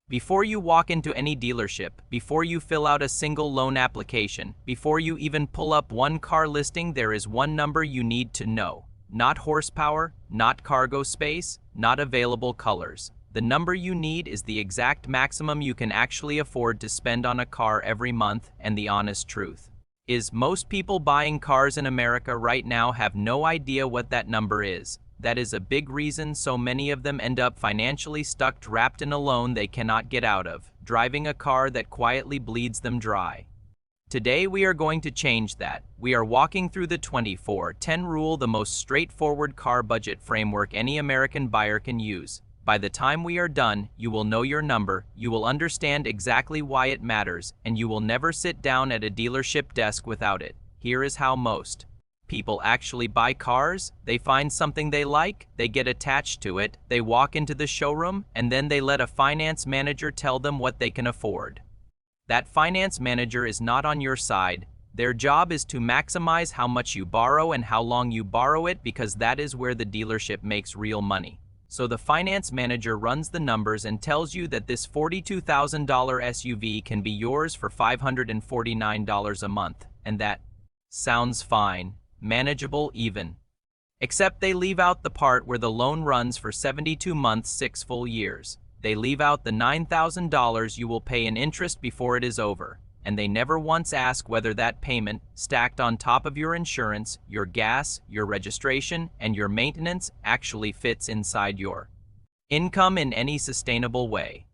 Before you walk into any dealership, before you fill out a single loan application, before you even pull up one car listing, there is one number you need to know. Not horsepower, not cargo space, not available colors. The number you need is the exact maximum you can actually afford to spend on a car every month, and the honest truth is most people buying cars in America right now have no idea what that number is. That is a big reason so many of them end up financially stuck, trapped in a loan they cannot get out of, driving a car that quietly bleeds them dry. Today we are going to change that. We are walking through the 24-10 rule, the most straightforward car budget framework any American buyer can use. By the time we are done, you will know your number, you will understand exactly why it matters, and you will never sit down at a dealership desk without it. Here is how most people actually buy cars. They find something they like, they get attached to it, they walk into the showroom, and then they let a finance manager tell them what they can afford. That finance manager is not on your side. Their job is to maximize how much you borrow and how long you borrow it, because that is where the dealership makes real money. So the finance manager runs the numbers and tells you that this $42,000 SUV can be yours for $549 a month, and that sounds fine. Manageable even. Except they leave out the part where the loan runs for 72 months, 6 full years. They leave out the $9,000 you will pay in interest before it is over, and they never once ask whether that payment, stacked on top of your insurance, your gas, your registration, and your maintenance, actually fits inside your income in any sustainable way.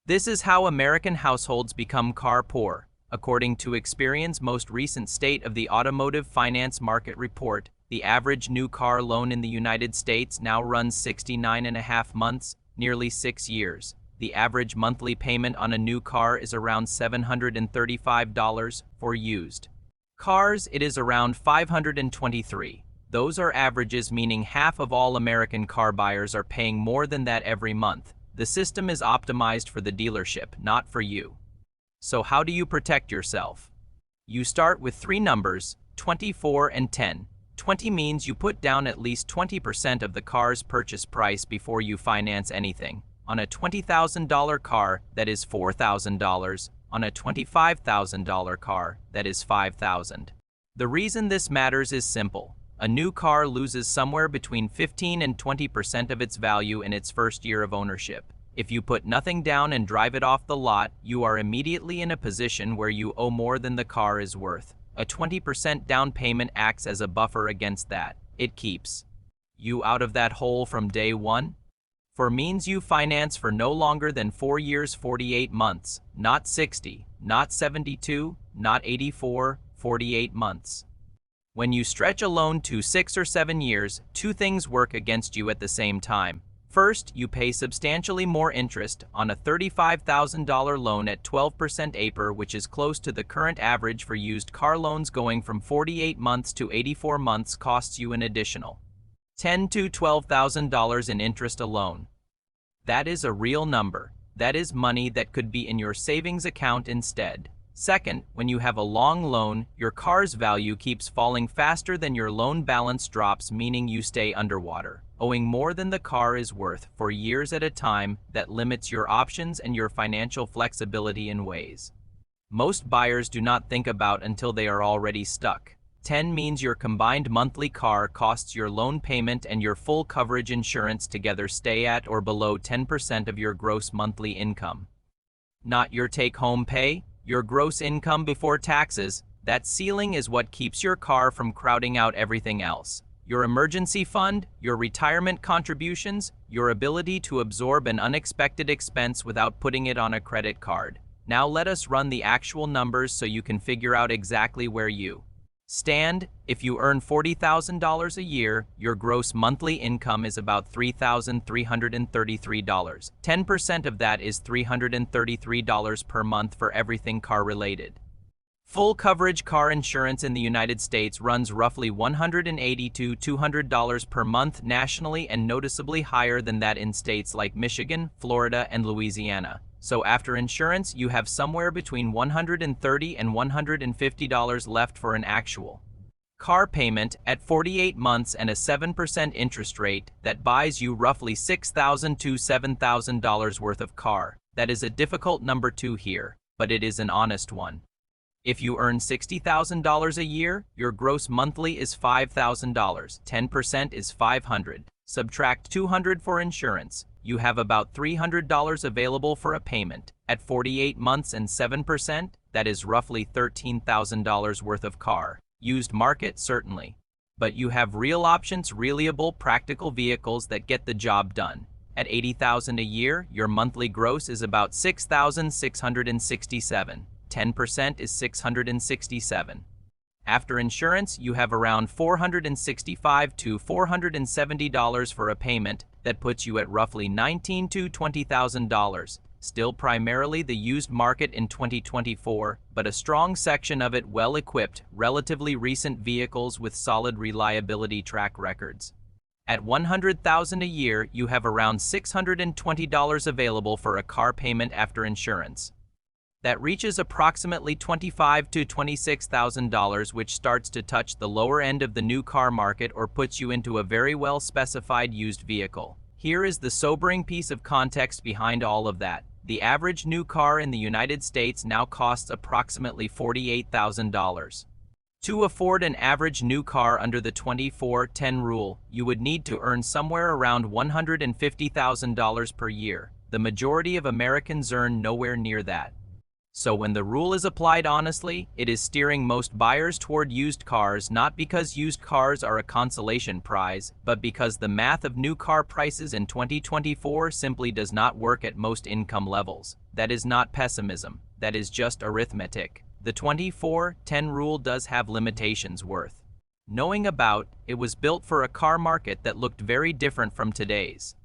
This is how American households become car poor. According to Experian's most recent State of the Automotive Finance Market report, the average new car loan in the United States now runs 69.5 months, nearly 6 years. The average monthly payment on a new car is around $735. For used cars, it is around $523. Those are averages, meaning half of all American car buyers are paying more than that every month. The system is optimized for the dealership, not for you. So how do you protect yourself? You start with 3 numbers, 24 and 10. 20 means you put down at least 20% of the car's purchase price before you finance anything. On a $20,000 car, that is $4,000. On a $25,000 car, that is $5,000. The reason this matters is simple. A new car loses somewhere between 15 and 20% of its value in its first year of ownership. If you put nothing down and drive it off the lot, you are immediately in a position where you owe more than the car is worth. A 20% down payment acts as a buffer against that. It keeps you out of that hole from day one. For means you finance for no longer than 4 years, 48 months, not 60, not 72, not 84, 48 months. When you stretch a loan to 6 or 7 years, 2 things work against you at the same time. First, you pay substantially more interest on a $35,000 loan at 12% APR, which is close to the current average for used car loans. Going from 48 months to 84 months costs you an additional $10,000 to $12,000 in interest alone. That is a real number. That is money that could be in your savings account instead. Second, when you have a long loan, your car's value keeps falling faster than your loan balance drops, meaning you stay underwater, owing more than the car is worth for years at a time. That limits your options and your financial flexibility in ways most buyers do not think about until they are already stuck. 10 means your combined monthly car costs, your loan payment, and your full coverage insurance together stay at or below 10% of your gross monthly income. Not your take-home pay, your gross income before taxes. That ceiling is what keeps your car from crowding out everything else. Your emergency fund, your retirement contributions, your ability to absorb an unexpected expense without putting it on a credit card. Now let us run the actual numbers so you can figure out exactly where you stand. If you earn $40,000 a year, your gross monthly income is about $3,333. 10% of that is $333 per month for everything car-related. Full coverage car insurance in the United States runs roughly $180 to $200 per month nationally, and noticeably higher than that in states like Michigan, Florida, and Louisiana. So after insurance, you have somewhere between $130 and $150 left for an actual car payment at 48 months and a 7% interest rate that buys you roughly $6,000 to $7,000 worth of car. That is a difficult number to hear, but it is an honest one. If you earn $60,000 a year, your gross monthly is $5,000. 10% is $500. Subtract $200 for insurance. You have about $300 available for a payment. At 48 months and 7%, that is roughly $13,000 worth of car. Used market, certainly. But you have real options, reliable, practical vehicles that get the job done. At $80,000 a year, your monthly gross is about $6,667. 10% is $667. After insurance, you have around $465 to $470 for a payment that puts you at roughly $19,000 to $20,000. Still primarily the used market in 2024, but a strong section of it well-equipped, relatively recent vehicles with solid reliability track records. At $100,000 a year, you have around $620 available for a car payment after insurance. That reaches approximately $25,000 to $26,000, which starts to touch the lower end of the new car market or puts you into a very well-specified used vehicle. Here is the sobering piece of context behind all of that. The average new car in the United States now costs approximately $48,000. To afford an average new car under the 24-10 rule, you would need to earn somewhere around $150,000 per year. The majority of Americans earn nowhere near that. So when the rule is applied honestly, it is steering most buyers toward used cars, not because used cars are a consolation prize, but because the math of new car prices in 2024 simply does not work at most income levels. That is not pessimism, that is just arithmetic. The 24-10 rule does have limitations worth knowing about. It was built for a car market that looked very different from today's.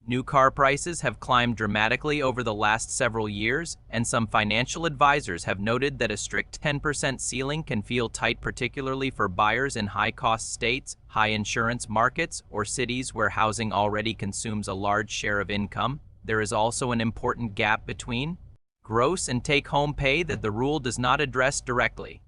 New car prices have climbed dramatically over the last several years, and some financial advisors have noted that a strict 10% ceiling can feel tight, particularly for buyers in high-cost states, high insurance markets, or cities where housing already consumes a large share of income. There is also an important gap between gross and take-home pay that the rule does not address directly.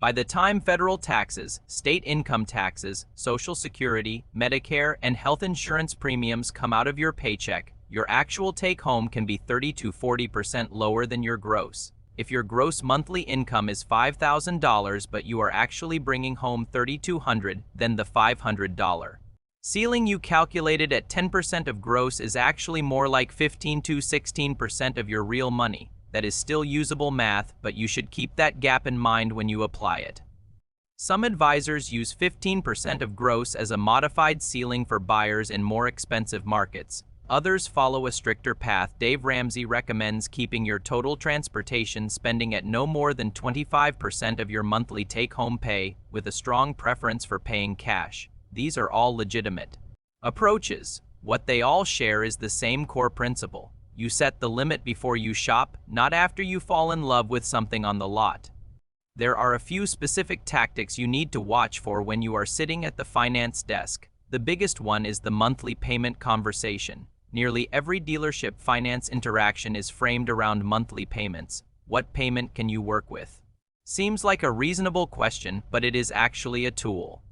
By the time federal taxes, state income taxes, Social Security, Medicare, and health insurance premiums come out of your paycheck, your actual take-home can be 30 to 40% lower than your gross. If your gross monthly income is $5,000 but you are actually bringing home $3,200, then the $500 ceiling you calculated at 10% of gross is actually more like 15 to 16% of your real money. That is still usable math, but you should keep that gap in mind when you apply it. Some advisors use 15% of gross as a modified ceiling for buyers in more expensive markets. Others follow a stricter path. Dave Ramsey recommends keeping your total transportation spending at no more than 25% of your monthly take-home pay, with a strong preference for paying cash. These are all legitimate approaches. What they all share is the same core principle. You set the limit before you shop, not after you fall in love with something on the lot. There are a few specific tactics you need to watch for when you are sitting at the finance desk. The biggest one is the monthly payment conversation. Nearly every dealership finance interaction is framed around monthly payments. What payment can you work with? Seems like a reasonable question, but it is actually a tool.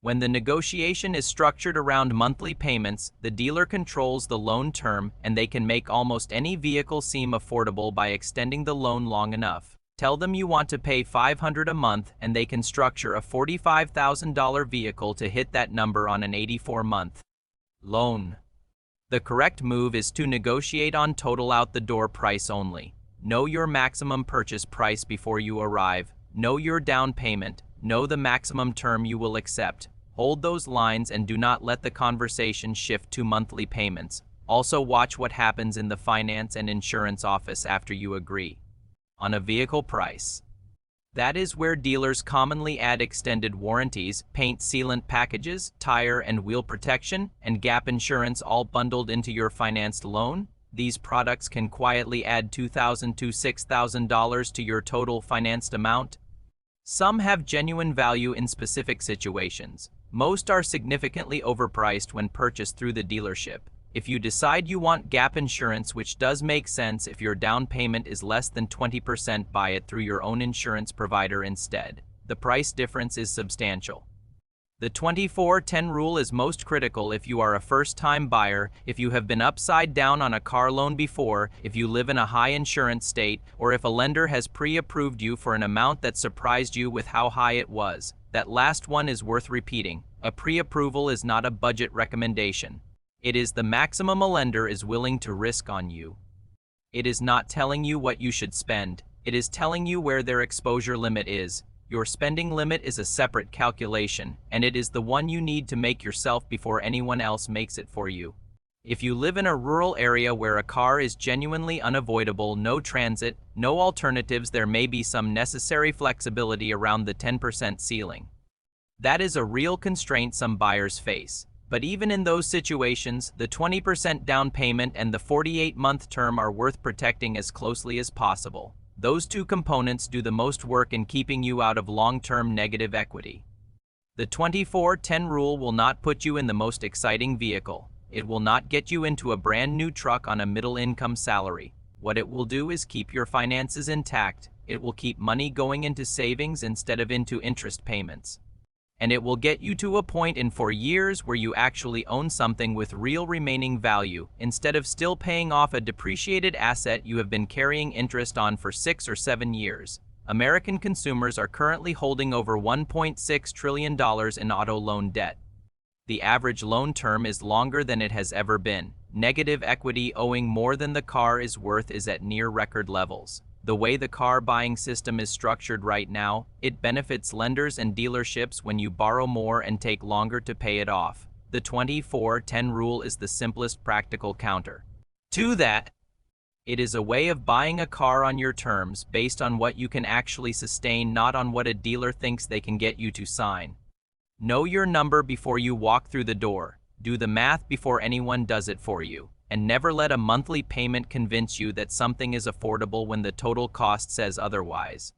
When the negotiation is structured around monthly payments, the dealer controls the loan term, and they can make almost any vehicle seem affordable by extending the loan long enough. Tell them you want to pay $500 a month, and they can structure a $45,000 vehicle to hit that number on an 84-month loan. The correct move is to negotiate on total out-the-door price only. Know your maximum purchase price before you arrive. Know your down payment. Know the maximum term you will accept. Hold those lines and do not let the conversation shift to monthly payments. Also watch what happens in the finance and insurance office after you agree on a vehicle price. That is where dealers commonly add extended warranties, paint sealant packages, tire and wheel protection, and gap insurance all bundled into your financed loan. These products can quietly add $2,000 to $6,000 to your total financed amount. Some have genuine value in specific situations. Most are significantly overpriced when purchased through the dealership. If you decide you want gap insurance, which does make sense if your down payment is less than 20%, buy it through your own insurance provider instead. The price difference is substantial. The 24-10 rule is most critical if you are a first-time buyer, if you have been upside down on a car loan before, if you live in a high insurance state, or if a lender has pre-approved you for an amount that surprised you with how high it was. That last one is worth repeating. A pre-approval is not a budget recommendation. It is the maximum a lender is willing to risk on you. It is not telling you what you should spend. It is telling you where their exposure limit is. Your spending limit is a separate calculation, and it is the one you need to make yourself before anyone else makes it for you. If you live in a rural area where a car is genuinely unavoidable, no transit, no alternatives, there may be some necessary flexibility around the 10% ceiling. That is a real constraint some buyers face. But even in those situations, the 20% down payment and the 48-month term are worth protecting as closely as possible. Those two components do the most work in keeping you out of long-term negative equity. The 24-10 rule will not put you in the most exciting vehicle. It will not get you into a brand new truck on a middle-income salary. What it will do is keep your finances intact. It will keep money going into savings instead of into interest payments. And it will get you to a point in 4 years where you actually own something with real remaining value, instead of still paying off a depreciated asset you have been carrying interest on for 6 or 7 years. American consumers are currently holding over $1.6 trillion in auto loan debt. The average loan term is longer than it has ever been. Negative equity owing more than the car is worth is at near record levels. The way the car buying system is structured right now, it benefits lenders and dealerships when you borrow more and take longer to pay it off. The 24-10 rule is the simplest practical counter to that. It is a way of buying a car on your terms based on what you can actually sustain, not on what a dealer thinks they can get you to sign. Know your number before you walk through the door. Do the math before anyone does it for you. And never let a monthly payment convince you that something is affordable when the total cost says otherwise.